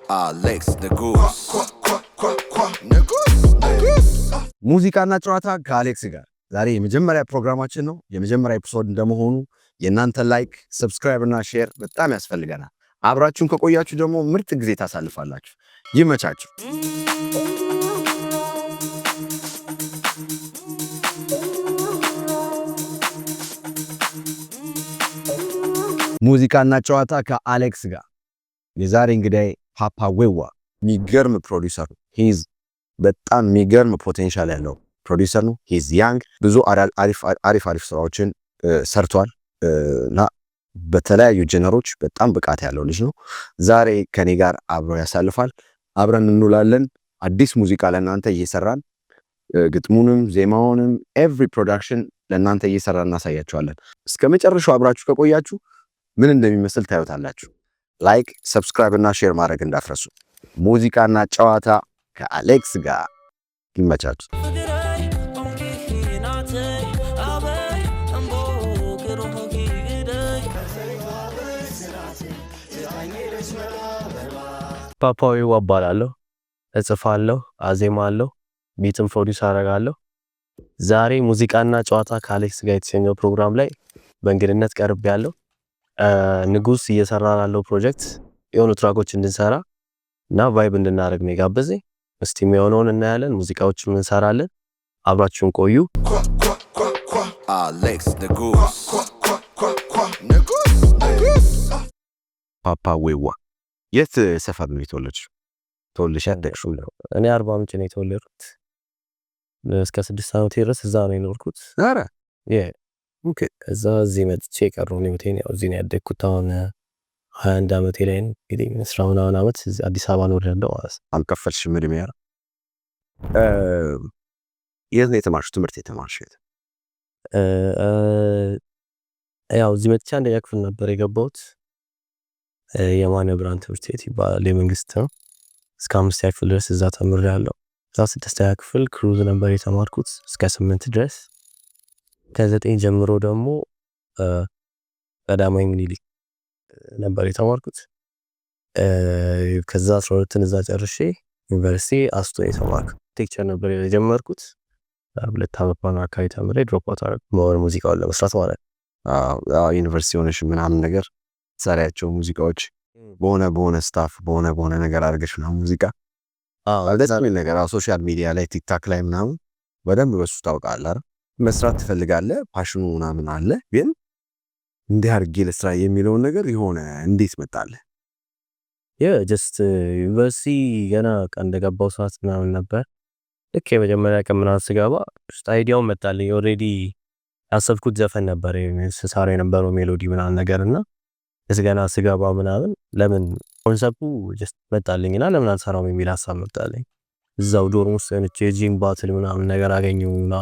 Alex the Goose. ሙዚቃና ጨዋታ ከአሌክስ ጋር ዛሬ የመጀመሪያ ፕሮግራማችን ነው። የመጀመሪያ ኤፒሶድ እንደመሆኑ የእናንተ ላይክ፣ ሰብስክራይብ እና ሼር በጣም ያስፈልገናል። አብራችሁን ከቆያችሁ ደግሞ ምርጥ ጊዜ ታሳልፋላችሁ። ይመቻችሁ። ሙዚቃና ጨዋታ ከአሌክስ ጋር የዛሬ እንግዲህ ፓፓ ዌዋ የሚገርም ፕሮዲውሰር ነው። ሂዝ በጣም የሚገርም ፖቴንሻል ያለው ፕሮዲውሰር ነው። ሂዝ ያንግ ብዙ አሪፍ ስራዎችን ሰርቷል እና በተለያዩ ጀነሮች በጣም ብቃት ያለው ልጅ ነው። ዛሬ ከኔ ጋር አብሮ ያሳልፋል። አብረን እንውላለን። አዲስ ሙዚቃ ለእናንተ እየሰራን ግጥሙንም ዜማውንም ኤቭሪ ፕሮዳክሽን ለእናንተ እየሰራን እናሳያችኋለን። እስከ መጨረሻው አብራችሁ ከቆያችሁ ምን እንደሚመስል ታዩታላችሁ። ላይክ፣ ሰብስክራይብ እና ሼር ማድረግ እንዳትረሱ። ሙዚቃና ጨዋታ ከአሌክስ ጋር ይመቻችሁ። ፓፓ ዌዋ እባላለሁ። እጽፋለሁ፣ አዜማለሁ፣ ቢትም ፕሮዲውስ አደርጋለሁ። ዛሬ ሙዚቃና ጨዋታ ከአሌክስ ጋር የተሰኘው ፕሮግራም ላይ በእንግድነት ቀርቤያለሁ። ንጉስ እየሰራ ያለው ፕሮጀክት የሆኑ ትራኮች እንድንሰራ እና ቫይብ እንድናደርግ ነው የጋበዘኝ። እስቲ የሚሆነውን እናያለን። ሙዚቃዎችን እንሰራለን። አብራችሁን ቆዩ። Alex the Goose. ፓፓ ዌዋ የት ሰፈር ነው የተወለድሽው? ተወልደሽ ያደግሽው? እኔ አርባ ምንጭ ነው የተወለድኩት። እስከ 6 ዓመት ድረስ እዛ ነው የኖርኩት። ኧረ ኦኬ። እዚህ መጥቼ ቀረው ነው የመቴን ያው እዚህ ነው ያደግኩት። አሁን 21 ዓመቴ ላይ ነው እንግዲህ 10 ምናምን ዓመት አዲስ አበባ ነው ያለው ማለት ነው። አልከፈልሽም እድሜ ያረ የት ነው የተማርሽው? ትምህርት የተማርሽው? ያው እዚህ መጥቼ አንደኛ ክፍል ነበር የገባሁት። የማነ ብርሃን ትምህርት ቤት ይባላል፣ የመንግስት ነው። እስከ 5ኛ ክፍል ድረስ እዛ ተምሬያለሁ። እዛ 6ኛ ክፍል ክሩዝ ነበር የተማርኩት እስከ 8 ድረስ። ከ9 ጀምሮ ደግሞ ቀዳማዊ ምኒልክ ነበር የተማርኩት። ከዛ 12ን እዛ ጨርሼ ዩኒቨርሲቲ አስቶ የተማርኩት ቴክቸር ነበር የጀመርኩት። 2 ዓመት ባና አካባቢ ተምሬ ድሮፕ አውት አደረኩ ሙዚቃውን ለመስራት ማለት ነው። ዩኒቨርሲቲ ሆነሽ ምናምን ነገር ሰሪያቸው ሙዚቃዎች በሆነ ስታፍ በሆነ ነገር አድርገሽ ምናምን ሙዚቃ ደስ የሚል ነገር ሶሻል ሚዲያ ላይ ቲክታክ ላይ ምናምን በደንብ በሱ ታውቃለህ አይደል? መስራት ትፈልጋለህ፣ ፓሽኑ ምናምን አለ። ግን እንዲህ አድርጌ ለስራ የሚለውን ነገር የሆነ እንዴት መጣለህ? ጀስት ዩኒቨርሲቲ ገና እንደገባው ሰዓት ምናምን ነበር። ልክ የመጀመሪያ ቀን ምናምን ስገባ አይዲያው መጣልኝ። ኦልሬዲ ያሰብኩት ዘፈን ነበር ስሳራ የነበረው ሜሎዲ ምናምን ነገርና ገና ስገባ ምናምን ለምን ኮንሰፕቱ ጀስት መጣልኝና ለምን አንሰራውም የሚል ሐሳብ መጣልኝ። እዛው ዶርም ውስጥ የሆነች የጂም ባትል ምናምን ነገር አገኘሁና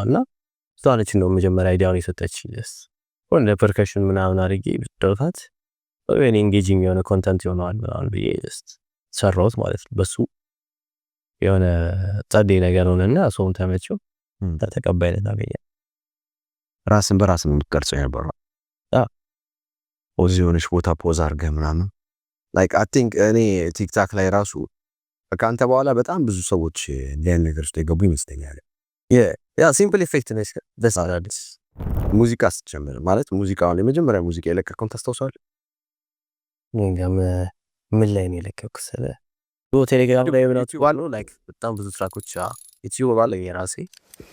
እሷ ነች ነው መጀመሪያ አይዲያውን የሰጠችኝ። ጀስት ወንደ ፐርከሽን ምናምን አድርጌ ብትደውታት ወይኔ ኤንጌጂንግ የሆነ ኮንተንት ይሆናል ምናምን ብዬ ጀስት ሰራሁት ማለት ነው። በሱ የሆነ ጸዴ ነገር ሆነና ሰውን ተመቸው፣ ተቀባይነት አገኘ። ራስን በራስ ነው የምትቀርጸው የነበረው? ፖዝ የሆነች ቦታ ፖዝ አድርገህ ምናምን ላይክ አይ ቲንክ እኔ ቲክታክ ላይ ራሱ ከአንተ በኋላ በጣም ብዙ ሰዎች እንዲያን ነገር ውስጥ የገቡ ይመስለኛል። ያ ሲምፕል ኢፌክት ነች በሳዳዲስ ሙዚቃ ስትጀምር ማለት ሙዚቃውን የመጀመሪያ ሙዚቃ የለቀቀውን ታስታውሳለህ? ምን ላይ ነው የለቀኩት? ስለ ቴሌግራም ላይ ምናምን ላይክ በጣም ብዙ ትራኮች ዩቲዩብ ባለ የራሴ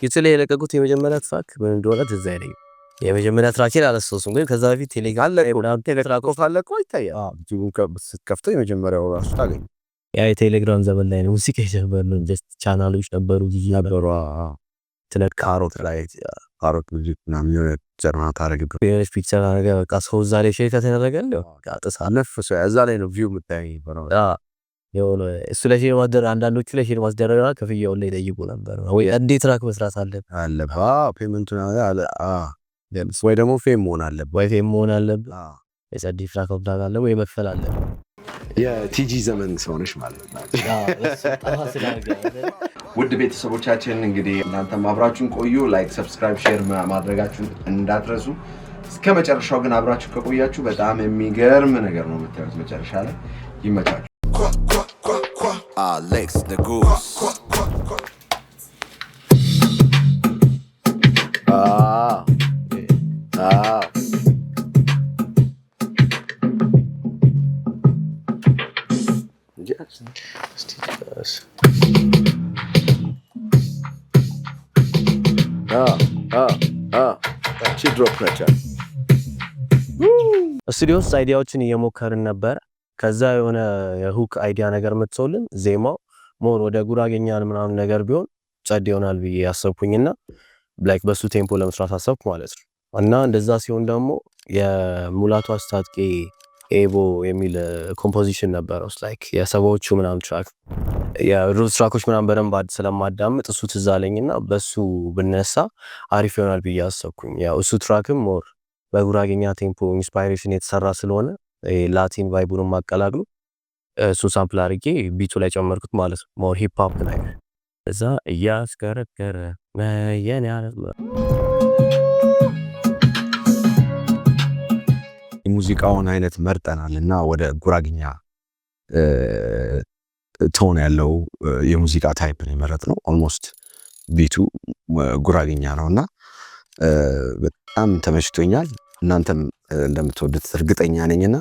ዩቲዩብ ላይ የለቀኩት የመጀመሪያ ትራክ ምን እንደሆነ ትዝ አይለኝም። የመጀመሪያ ትራኬን አላስታውስም፣ ግን ከዛ በፊት ቴሌግራም ላይ ትራኮ ካለቀ ይታያል። ዩቲዩብ ስትከፍተው የመጀመሪያው ራሱ ታገኝ። ያ የቴሌግራም ዘመን ላይ ነው ሙዚቃ የጀመርነው። ጀስት ቻናሎች ነበሩ ነበሩ ካሮት ላይ ካሮት ሙዚቃ ምናምን የሆነ ጀርና ታረግበት የሆነች ፒክቸር ነገር በቃ ሰው እዛ ላይ ሼር ከተደረገ ቃጥሳ ነፍሶ እዛ ላይ ነው ቪው የምታይ ነው። የሆነ እሱ ላይ ሼር ማስደረግ አንዳንዶቹ ላይ ሼር ማስደረግ ከፍያው ላይ ጠይቁ ነበር ወይ እንዴት ትራክ መስራት አለብህ ፔመንቱ ወይ ደግሞ ፌም መሆን አለብህ የጸዲ ትራክ ወጣ አለ ወይ መክፈል አለብህ። የቲጂ ዘመን ሰውነሽ ማለት ነው። ውድ ቤተሰቦቻችን እንግዲህ እናንተም አብራችሁን ቆዩ። ላይክ፣ ሰብስክራይብ፣ ሼር ማድረጋችሁን እንዳትረሱ። እስከ መጨረሻው ግን አብራችሁ ከቆያችሁ በጣም የሚገርም ነገር ነው የምታዩት መጨረሻ ላይ። ይመቻችሁ። Alex the Goose. ስቱዲዮ ውስጥ አይዲያዎችን እየሞከርን ነበር። ከዛ የሆነ የሁክ አይዲያ ነገር መጥቶልን ዜማው ሞር ወደ ጉራጌኛን ምናምን ነገር ቢሆን ጸድ ይሆናል ብዬ ያሰብኩኝና ላይክ በሱ ቴምፖ ለመስራት አሰብኩ ማለት ነው። እና እንደዛ ሲሆን ደግሞ የሙላቱ አስታጥቄ ኤቦ የሚል ኮምፖዚሽን ነበር ውስጥ ላይክ የሰባዎቹ ምናምን ትራክ የሩዝ ትራኮች ምናምን በደንብ ስለማዳምጥ እሱ ትዝ አለኝና በሱ ብነሳ አሪፍ ይሆናል ብዬ አሰብኩኝ። ያው እሱ ትራክም ሞር በጉራጌኛ ቴምፖ ኢንስፓይሬሽን የተሰራ ስለሆነ ላቲን ቫይቡን ማቀላቅሉ እሱን ሳምፕል አድርጌ ቢቱ ላይ ጨመርኩት ማለት ነው። ሞር ሂፕ ሆፕ ላይ እዛ እያስከረከረ የኔ የሙዚቃውን አይነት መርጠናል እና ወደ ጉራጌኛ ቶን ያለው የሙዚቃ ታይፕ ነው የመረጥነው። ኦልሞስት ቢቱ ጉራጌኛ ነውና በጣም ተመችቶኛል። እናንተም እንደምትወዱት እርግጠኛ ነኝና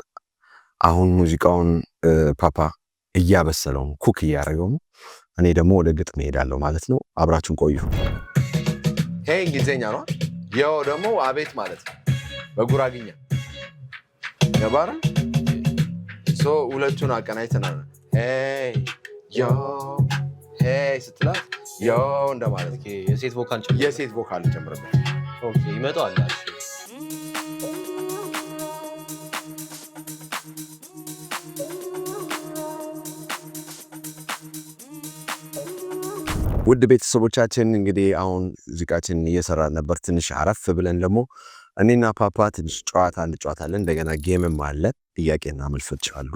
አሁን ሙዚቃውን ፓፓ እያበሰለው ነው፣ ኩክ እያደረገው ነው። እኔ ደግሞ ወደ ግጥም እሄዳለሁ ማለት ነው። አብራችሁን ቆዩ። ሄይ እንግሊዘኛ ነው ያው ደግሞ አቤት ማለት ነው በጉራጌኛ ገባራ ሶ ሁለቱን አቀናይተናል። ሄይ ዮ ሄይ ስትላት ዮ እንደማለት የሴት ቮካል ጨምረበት ኦኬ ይመጣል። ውድ ቤተሰቦቻችን እንግዲህ አሁን ሙዚቃችን እየሰራን ነበር። ትንሽ አረፍ ብለን ደግሞ እኔና ፓፓ ትንሽ ጨዋታ እንጫወታለን። እንደገና ጌምም አለ። ጥያቄና መልሶች አሉ፣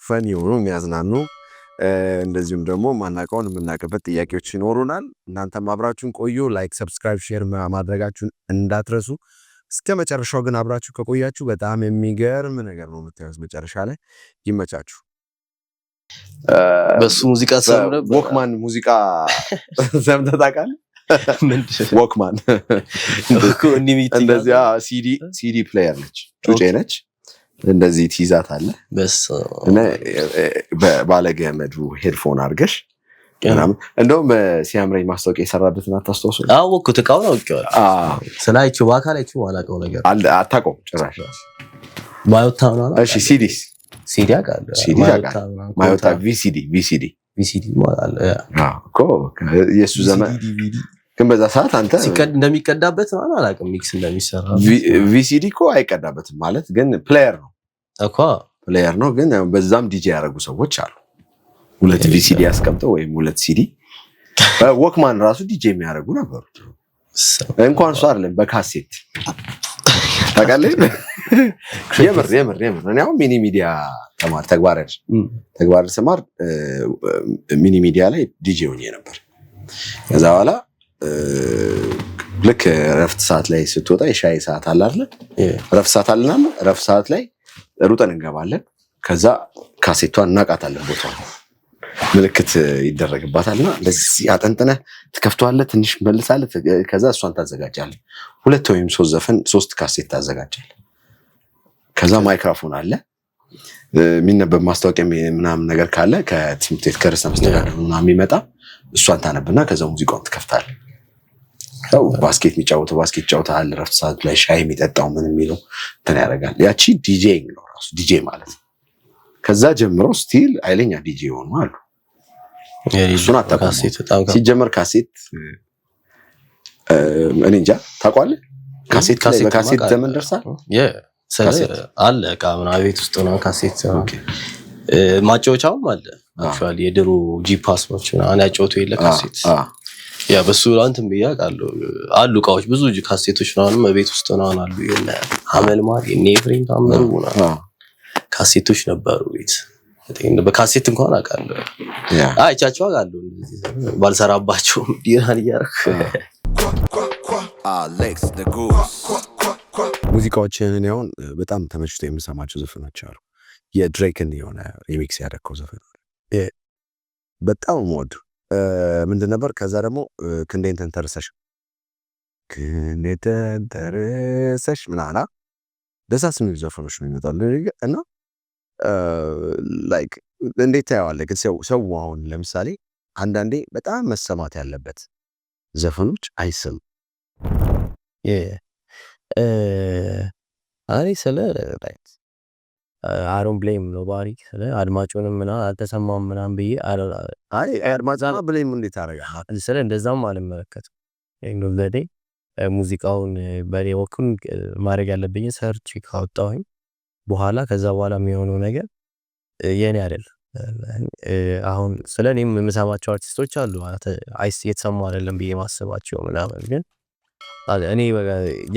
ፈን የሆኑ የሚያዝናኑ እንደዚሁም ደግሞ ማናውቀውን የምናውቅበት ጥያቄዎች ይኖሩናል። እናንተም አብራችሁን ቆዩ። ላይክ፣ ሰብስክራይብ፣ ሼር ማድረጋችሁን እንዳትረሱ። እስከ መጨረሻው ግን አብራችሁ ከቆያችሁ በጣም የሚገርም ነገር ነው የምታዩት መጨረሻ ላይ። ይመቻችሁ። በሱ ሙዚቃ ሰምረ ወክማን ሙዚቃ ሰምተህ ታውቃለህ? ወክማን እንደዚያ ሲዲ ፕሌየር ነች፣ ጩጬ ነች። እንደዚህ ትይዛታለህ እና ባለገመዱ ሄድፎን አድርገሽ ምናምን። እንደውም ሲያምረኝ ማስታወቂያ የሰራበትን አታስታውሰው? አወኩት፣ እቃውን አውቄዋለሁ። ስላይችሁ በአካላችሁ አላውቀው ነገር አታውቀውም ጭራሽ። ማዮታ ነው። እሺ ሲዲስ ሲዲ አውቃለሁ። ማዮታ ቪሲዲ ማለት እኮ የእሱ ዘመን ግን በዛ ሰዓት አንተ እንደሚቀዳበት ነው አላውቅም። ሚክስ እንደሚሰራ ቪሲዲ እኮ አይቀዳበትም ማለት ግን ፕሌየር ነው እኮ ፕሌየር ነው። ግን በዛም ዲጄ ያደረጉ ሰዎች አሉ። ሁለት ቪሲዲ ያስቀምጠው ወይም ሁለት ሲዲ። ወክማን ራሱ ዲጄ የሚያደርጉ ነበሩ። እንኳን እሱ አይደለም በካሴት ታውቃለህ? የምር እኔ አሁን ሚኒ ሚዲያ ተግባር ስማር ሚኒ ሚዲያ ላይ ዲጄ ሆኜ ነበር። ከዛ በኋላ ልክ ረፍት ሰዓት ላይ ስትወጣ የሻይ ሰዓት አለ አይደል? ረፍት ሰዓት አለና ረፍት ሰዓት ላይ ሩጠን እንገባለን። ከዛ ካሴቷን እናቃታለን፣ ቦታው ምልክት ይደረግባታልና እንደዚህ አጠንጥነህ ትከፍተዋለህ፣ ትንሽ መልሳለህ። ከዛ እሷን ታዘጋጃለህ። 2 ወይም 3 ዘፈን 3 ካሴት ታዘጋጃለህ። ከዛ ማይክሮፎን አለ፣ የሚነበብ ማስታወቂያ ምናምን ነገር ካለ ከትምህርት ቤት ከርዕሰ መስተዳድር ምናምን የሚመጣ እሷን ታነብና ከዛ ሙዚቃውን ትከፍታለህ። ያው ባስኬት የሚጫወተው ባስኬት ይጫወታል። ረፍት ሰዓት ላይ ሻይ የሚጠጣው ምን የሚለው እንትን ያደርጋል። ያቺ ዲጄይንግ ነው ራሱ ዲጄ ማለት ነው። ከዛ ጀምሮ ስቲል አይለኛ ዲጄ ሆኑ አሉ። እሱን አታውቅም። ሲጀመር ካሴት እኔ እንጃ ታውቀዋለህ? ካሴት ዘመን ደርሳል አለ እቃ ምናምን ቤት ውስጥ ነው ካሴት ማጫወቻውም አለ። አክቹአሊ የድሮ ጂፓሶች ምናምን ያጫወቱ የለ ካሴት ያ በሱ እንትን ብያለሁ። አሉ እቃዎች ብዙ ካሴቶች ምናምን ቤት ውስጥ ነው አሉ። የነ አመልማል የኔፍሬም ታምሩ ካሴቶች ነበሩ ቤት። በካሴት እንኳን አውቃለሁ። አይቻቸው አውቃለሁ። ባልሰራባቸው ዲራን ያርክ Alex the Goose ሙዚቃዎችን አሁን በጣም ተመችቶ የምሰማቸው ዘፈኖች አሉ። የድሬክን የሆነ ሪሚክስ ያደረገው ዘፈን በጣም ሞድ ምንድን ነበር? ከዛ ደግሞ ክንዴን ተንተርሰሽ ምናና ደሳስ የሚሉ ዘፈኖች ነው ይመጣሉ እና ላይክ እንዴት ታየዋለህ? ግን ሰው አሁን ለምሳሌ አንዳንዴ በጣም መሰማት ያለበት ዘፈኖች አይሰሙ እኔ ስለ አሮን ብሌም ነው ባሪ ስለ አድማጩንም ምናምን አልተሰማም ምናምን ብዬ አድማጭማ ብሌም እንዴት አደረጋል? ስለ እንደዛም አልመለከትም። ዘዴ ሙዚቃውን በኔ በኩል ማድረግ ያለብኝ ሰርች ካወጣሁኝ በኋላ ከዛ በኋላ የሚሆነው ነገር የኔ አይደለም። አሁን ስለ እኔም የምሰማቸው አርቲስቶች አሉ የተሰሙ አይደለም ብዬ ማስባቸው ምናምን ግን እኔ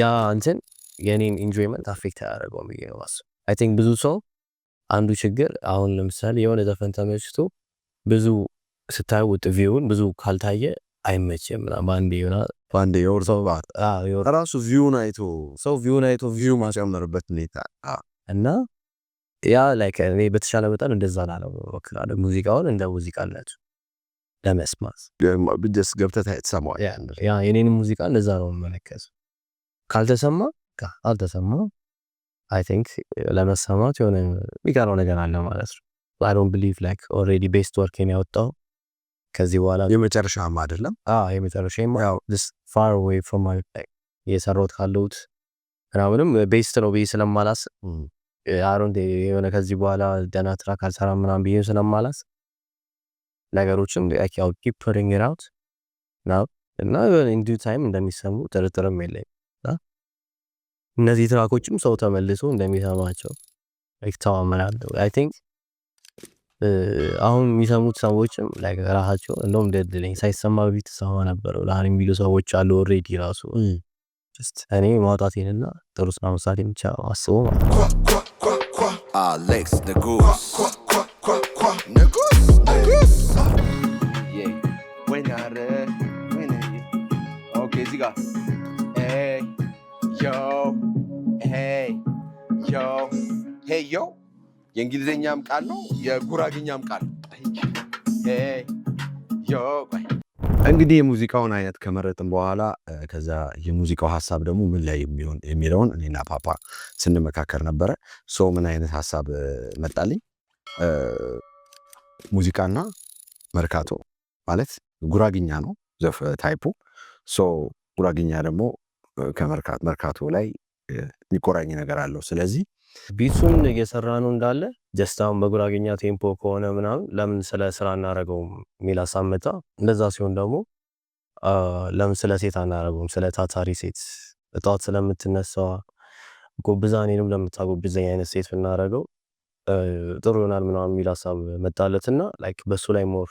ያ እንትን የኔን ኢንጆይመንት አፌክት አያደርገውም ብዬ ነው ማስበው። አይ ቲንክ ብዙ ሰው አንዱ ችግር አሁን ለምሳሌ የሆነ ዘፈን ተመችቶ ብዙ ስታዩት ቪውን ብዙ ካልታየ አይመችም ምናምን ባንዴ የወርሰው ራሱ ቪውን አይቶ ሰው ቪውን አይቶ ቪው ማጨመርበት ሁኔታ እና ያ ላይክ እኔ በተሻለ መጠን እንደዛ ላለው ወክላለሁ ሙዚቃውን እንደ ሙዚቃነቱ ለመስማት ብደስ ገብተህ ተሰማው ያ የኔን ሙዚቃ እንደዛ ነው የምመለከተው። ካልተሰማ አልተሰማ አይ ቲንክ ለመሰማት የሆነ የሚቀረው ነገር አለ ማለት ነው። I don't believe like already based work ያወጣው ከዚህ በኋላ የመጨረሻም አይደለም የመጨረሻም ያው this far away from my like የሰራሁት ካለሁት ምናምንም ቤስት ነው ብዬ ስለማላስብ አሮንዴ የሆነ ከዚህ በኋላ ደህና ትራክ አልሰራም ምናምን ብዬ ስለማላስብ ነገሮችን like I'll keep putting it out now እና in due time እንደሚሰሙ ጥርጥርም የለኝም። እነዚህ ትራኮችም ሰው ተመልሶ እንደሚሰማቸው እተማመናለሁ። አይ ቲንክ አሁን የሚሰሙት ሰዎችም like ራሳቸው እንደውም ደድለኝ ሳይሰማ በፊት ሰማ ነበር ለአን የሚሉ ሰዎች አሉ ኦልሬዲ ራሱ just እኔ ማውጣቴንና ጥሩ ስራ መስራት ብቻ አስበው ማለት ነው። Alex the Goose. Yeah. When okay, እዚህ ጋር hey yo የእንግሊዘኛም ቃል ነው የጉራግኛም ቃል ነው። hey yo እንግዲህ የሙዚቃውን አይነት ከመረጥን በኋላ ከዛ የሙዚቃው ሐሳብ ደግሞ ምን ላይ የሚለውን እኔና ፓፓ ስንመካከር ነበረ። ሶ ምን አይነት ሐሳብ መጣልኝ? ሙዚቃና መርካቶ ማለት ጉራግኛ ነው ዘፍ ታይፑ። ሶ ጉራግኛ ደግሞ ከመርካቶ ላይ የሚቆራኝ ነገር አለው። ስለዚህ ቢቱን እየሰራ ነው እንዳለ ጀስት አሁን በጉራግኛ ቴምፖ ከሆነ ምናምን ለምን ስለ ስራ እናደርገውም የሚል ሀሳብ መጣ። እንደዛ ሲሆን ደግሞ ለምን ስለ ሴት አናደርገውም? ስለ ታታሪ ሴት እጧት ስለምትነሳዋ ጎብዛ እኔንም ለምታጎብዘኝ አይነት ሴት ብናደርገው ጥሩ ይሆናል ምናምን የሚል ሀሳብ መጣለትና ላይክ በሱ ላይ ሞር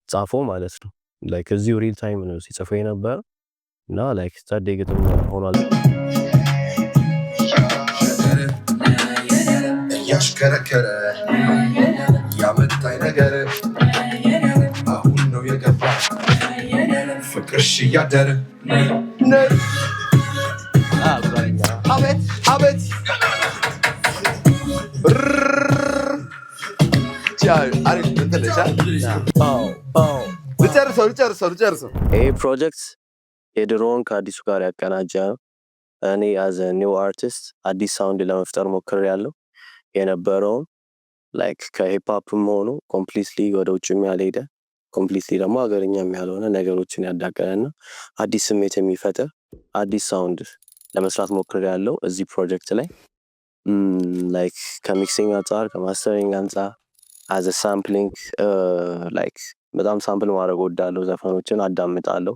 ጻፎ ማለት ነው። ላይክ እዚሁ ሪል ታይም ነው ሲጽፈው የነበረ እና ላይክ ስታዴ ግጥም ሆኗል። ያሽከረከረ ያመጣኝ ነገር አሁን ነው የገባ ፍቅርሽ እያደረ አቤት አቤት ልጨርሰው። ይሄ ፕሮጀክት የድሮውን ከአዲሱ ጋር ያቀናጀ ነው። እኔ አዘ ኒው አርቲስት አዲስ ሳውንድ ለመፍጠር ሞክሬያለሁ። የነበረውን ላይክ ከሂፕሆፕም ሆኖ ኮምፕሊትሊ ወደ ውጭም ያልሄደ ኮምፕሊትሊ ደግሞ ሀገርኛም ያልሆነ ነገሮችን ያዳቀለና አዲስ ስሜት የሚፈጥር አዲስ ሳውንድ ለመስራት ሞክሬያለሁ እዚህ ፕሮጀክት ላይ። ላይክ ከሚክሲንግ አንጻር ከማስተሪንግ አንጻር አዘ ሳምፕሊንግ ላይክ በጣም ሳምፕል ማድረግ ወዳለሁ። ዘፈኖችን አዳምጣለሁ።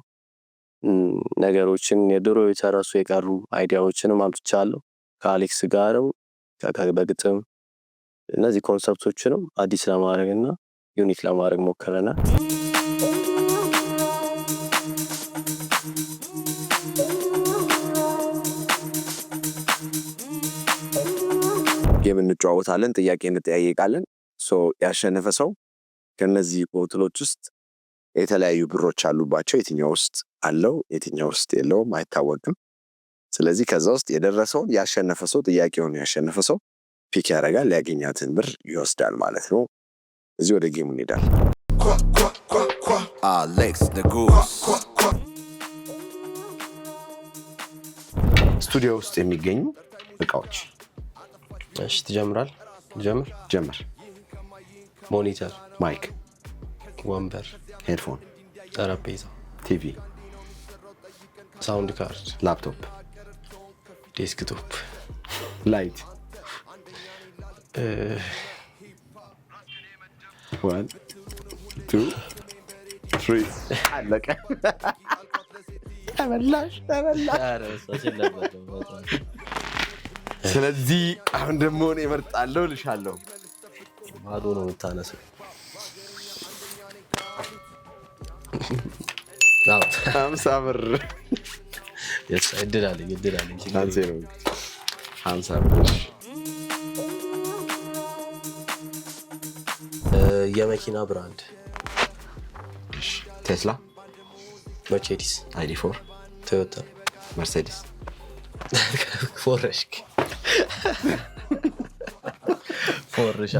ነገሮችን የድሮ የተረሱ የቀሩ አይዲያዎችንም አምጥቻለሁ ከአሌክስ ጋርም በግጥም እነዚህ ኮንሰፕቶችንም አዲስ ለማድረግና ዩኒክ ለማድረግ ሞክረናል። የምንጨዋወታለን፣ ጥያቄ እንጠያየቃለን። ያሸነፈ ሰው ከነዚህ ቦትሎች ውስጥ የተለያዩ ብሮች አሉባቸው። የትኛው ውስጥ አለው የትኛው ውስጥ የለውም አይታወቅም። ስለዚህ ከዛ ውስጥ የደረሰውን ያሸነፈ ሰው ጥያቄውን ያሸነፈ ሰው ፒክ ያደርጋል፣ ያገኛትን ብር ይወስዳል ማለት ነው። እዚህ ወደ ጌሙ እንሄዳለን። Alex the Goose ስቱዲዮ ውስጥ የሚገኙ እቃዎች። እሺ ትጀምራል። ጀምር። ሞኒተር፣ ማይክ፣ ወንበር፣ ሄድፎን፣ ጠረጴዛ፣ ቲቪ፣ ሳውንድ ካርድ፣ ላፕቶፕ፣ ዴስክቶፕ፣ ላይት 1 2 3 አለቀ። ተበላሽ። ስለዚህ አሁን ደግሞ እኔ እመርጣለሁ ልሻለሁ። ማዶ ነው የምታነሳው። አዎ 50 ብር እድላለኝ። አንሴ ነው 50 ብር። የመኪና ብራንድ ቴስላ፣ መርሴዲስ፣ ID4፣ ቶዮታ፣ መርሴዲስ፣ ፎረሽክ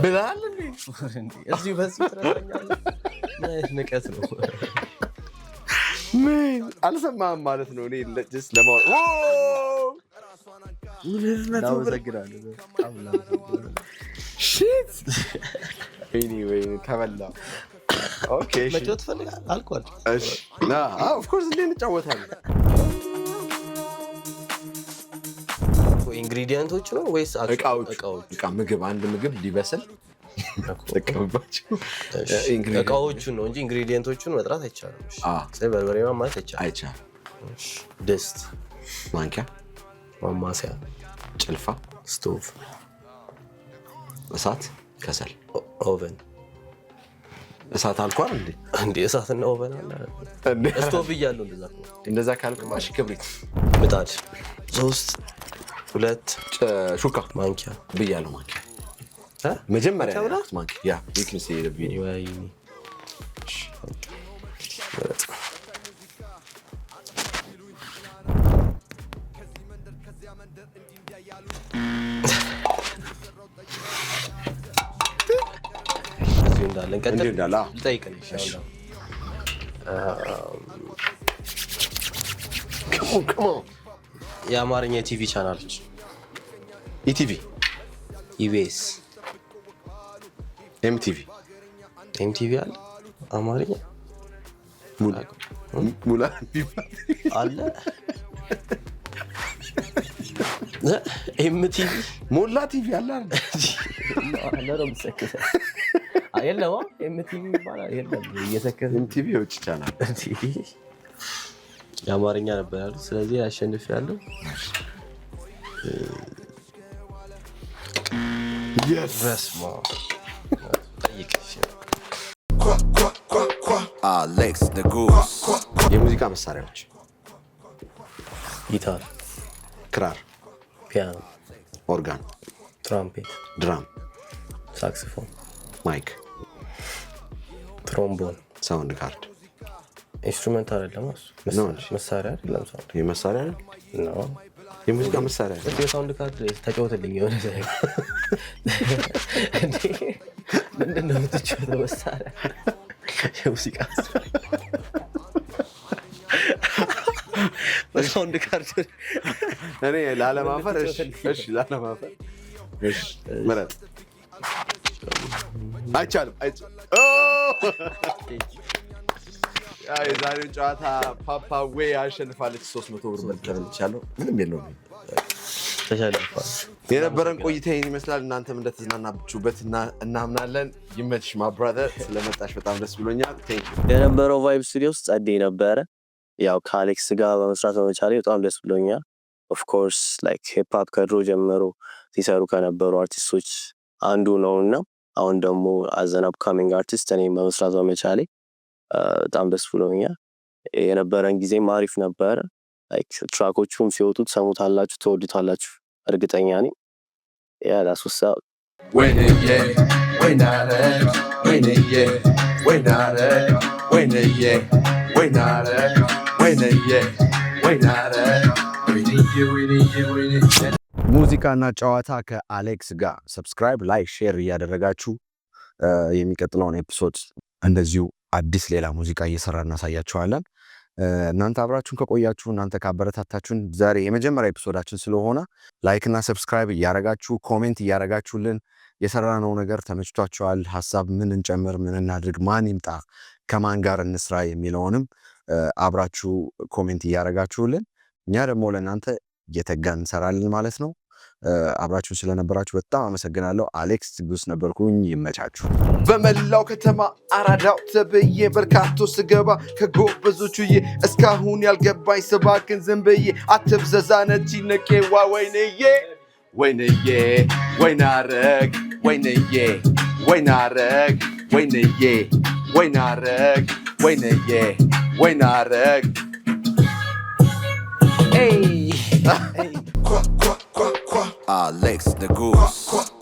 ብላል እንዴ? እዚሁ በዚህ ትረዳኛለህ? ንቀት ነው። ምን አልሰማህም ማለት ነው? እኔ ለጅስ ለማወቅ ኤኒዌይ ተበላው። ኦኬ እሺ፣ መጫወት ፈልጋለህ? አልኳል። እሺ ና ኦፍ ኮርስ እንዴ እንጫወታለን። ኢንግሪዲየንቶች ነው ወይስ እቃዎች? እቃ ምግብ፣ አንድ ምግብ ሊበስል ተቀምባቸው እቃዎቹን ነው እንጂ ኢንግሪዲየንቶቹን መጥራት አይቻልም። እሺ ስለዚህ በርበሬ ማለት አይቻልም። ድስት፣ ማንኪያ፣ ማማሰያ፣ ጭልፋ፣ ስቶቭ፣ እሳት፣ ከሰል፣ ኦቨን። እሳት አልኳል እንዴ? እሳትና ኦቨን አለ እንዴ? ስቶቭ እያለው እንደዛ ካልኩ ማሽ ክብሪት፣ ምጣድ፣ 3 2 ሹካ፣ ማንኪያ ብያለሁ። ማንኪያ መጀመሪያ ማንኪያ ያ you can see the video ወይ እንዳለ ልጠይቅህ ይሻላል። የአማርኛ ቲቪ ቻናሎች ኢቲቪ፣ ኢቢኤስ፣ ኤምቲቪ አለ። አማርኛ ሙላ አለ። ኤምቲቪ ሞላ ቲቪ አለ ነው ምሰከተ አይደለም። ኤምቲቪ ይባላል አይደለም? እየሰከተ ኤምቲቪ ውጭ ቻናል የአማርኛ ነበር ያለው። ስለዚህ አሸንፊያለሁ። yes በስመ አብ ጠይቅሽ። Alex the Goose የሙዚቃ መሳሪያዎች ጊታር፣ ክራር፣ ፒያኖ፣ ኦርጋን፣ ትራምፔት፣ ድራም፣ ሳክስፎን፣ ማይክ፣ ትሮምቦን፣ ሳውንድ ካርድ። ኢንስትሩመንት አይደለም እሱ መሳሪያ አይደለም። ሳውንድ የመሳሪያ ነው። የሙዚቃ መሳሪያ የሳውንድ ካርድ ተጫወተልኝ የሆነ ሰው እንዴ? ምንድነው የምትጫወተው መሳሪያ? የሙዚቃ ሳውንድ ካርድ እኔ ላለማፈር እሺ ላለማፈር እሺ ምረጥ። አይቻልም። የዛሬውን ጨዋታ ፓፓዌ አሸንፋለች። 300 ብር በልቻለሁ። ምንም የለውም። የነበረን ቆይታ ይህን ይመስላል። እናንተም እንደተዝናናችሁበት እናምናለን። ይመችሽ ማ ብራዘር፣ ስለመጣሽ በጣም ደስ ብሎኛል። የነበረው ቫይብ ስቱዲዮ ውስጥ ጸዴ ነበረ። ያው ከአሌክስ ጋር በመስራት በመቻሌ በጣም ደስ ብሎኛል። ኦፍኮርስ ላይክ ሂፕሆፕ ከድሮ ጀምሮ ሲሰሩ ከነበሩ አርቲስቶች አንዱ ነውና አሁን ደግሞ አዘን አፕካሚንግ አርቲስት እኔም በመስራት በመቻሌ በጣም ደስ ብሎኛል። የነበረን ጊዜም አሪፍ ነበረ። ላይክ ትራኮቹም ሲወጡ ትሰሙታላችሁ፣ ትወዱታላችሁ እርግጠኛ ነኝ። ያ ዳስውሳ ሙዚቃና ጨዋታ ከአሌክስ ጋር ሰብስክራይብ፣ ላይክ፣ ሼር እያደረጋችሁ የሚቀጥለውን ኤፒሶድ እንደዚሁ አዲስ ሌላ ሙዚቃ እየሰራ እናሳያችኋለን። እናንተ አብራችሁን ከቆያችሁ እናንተ ካበረታታችሁን ዛሬ የመጀመሪያ ኤፒሶዳችን ስለሆነ ላይክ እና ሰብስክራይብ እያረጋችሁ ኮሜንት እያረጋችሁልን የሰራነው ነገር ተመችቷችኋል፣ ሐሳብ ምን እንጨምር፣ ምን እናድርግ፣ ማን ይምጣ፣ ከማን ጋር እንስራ የሚለውንም አብራችሁ ኮሜንት እያረጋችሁልን እኛ ደግሞ ለእናንተ እየተጋን እንሰራለን ማለት ነው። አብራችሁን ስለነበራችሁ በጣም አመሰግናለሁ። አሌክስ ትጉስ ነበርኩኝ። ይመቻችሁ። በመላው ከተማ አራዳው ተብዬ በርካቶ ስገባ ከጎበዞቹዬ እስካሁን ያልገባኝ ሰባክን ዝም ብዬ አትብዘዛነች ነቄዋ ወይንዬ ወይንዬ ወይናረግ ወይንዬ ወይናረግ ወይንዬ ወይናረግ ወይንዬ ወይናረግ Alex the Goose.